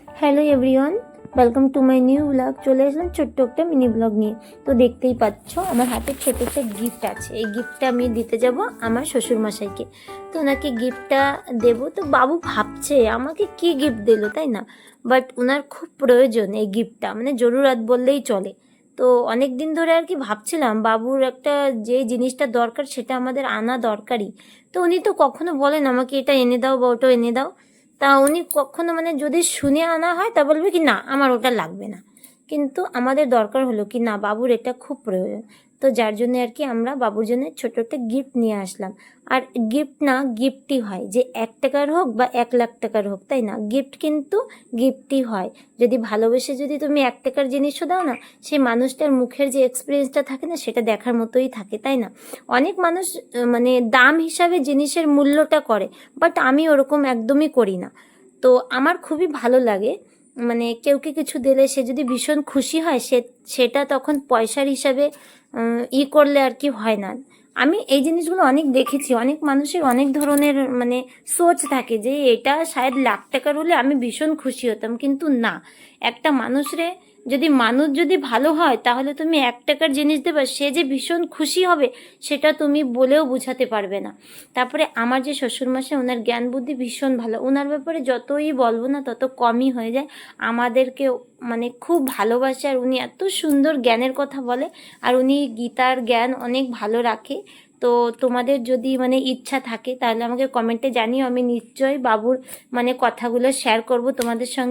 Hello everyone, welcome to my new blog. চলে আসলাম ছোট্ট একটা মিনি ব্লগ নিয়ে। তো দেখতেই পাচ্ছ আমার হাতে ছোট একটা গিফট আছে। এই গিফটটা আমি দিতে যাব আমার শ্বশুরমশাইকে। তো ওনাকে গিফটটা দেবো। তো বাবু ভাবছে আমাকে কি গিফট দিলো, তাই না? বাট ওনার খুব প্রয়োজন এই গিফটটা, মানে জরুরাত বললেই চলে। তো অনেক দিন ধরে আর কি ভাবছিলাম বাবুর একটা যে জিনিসটা দরকার সেটা আমাদের আনা দরকারই। তো উনি তো কখনো বলেন আমাকে এটা এনে দাও বা ওটা এনে দাও। তা উনি কখনো মানে যদি শুনে আনা হয় তা বলবে কি না আমার ওটা লাগবে না, কিন্তু আমাদের দরকার হলো কি না বাবুর এটা খুব প্রয়োজন। তো যার জন্য আর কি আমরা বাবুর জন্য ছোট একটা গিফট নিয়ে আসলাম। আর গিফট না গিফটই হয়, যে 1 টাকার হোক বা 1 লাখ টাকার হোক, তাই না? গিফট কিন্তু গিফটই হয়। যদি ভালোবেসে যদি তুমি 1 টাকার জিনিসও দাও না, সেই মানুষটার মুখের যে এক্সপিরিয়েন্সটা থাকে না সেটা দেখার মতোই থাকে, তাই না? অনেক মানুষ মানে দাম হিসাবে জিনিসের মূল্যটা করে, বাট আমি ওরকম একদমই করি না। তো আমার খুবই ভালো লাগে, মানে কেউকে কিছু দিলে সে যদি ভীষণ খুশি হয় সেটা তখন পয়সার হিসাবে করলে আর কি হয় না। আমি এই জিনিসগুলো অনেক দেখেছি, অনেক মানুষের অনেক ধরনের মানে সোচ থাকে যে এটা শায়দ লাখ টাকার হলে আমি ভীষণ খুশি হতাম, কিন্তু না। একটা মানুষরে যদি মানুষ যদি ভালো হয় তাহলে তুমি 1 টাকার জিনিস দেবে, সে যে ভীষণ খুশি হবে সেটা তুমি বলেও বোঝাতে পারবে না। তারপরে আমার যে শ্বশুরমশাই, ওনার জ্ঞান বুদ্ধি ভীষণ ভালো। ওনার ব্যাপারে যতই বলবো না তত কমই হয়ে যায়। আমাদেরকে মানে খুব ভালোবাসে, আর উনি এত সুন্দর জ্ঞানের কথা বলে, আর উনি গীতার জ্ঞান অনেক ভালো রাখে। তো তোমাদের যদি মানে ইচ্ছা থাকে তাহলে আমাকে কমেন্টে জানিও, আমি নিশ্চয়ই বাবুর মানে কথাগুলো শেয়ার করব তোমাদের সঙ্গে।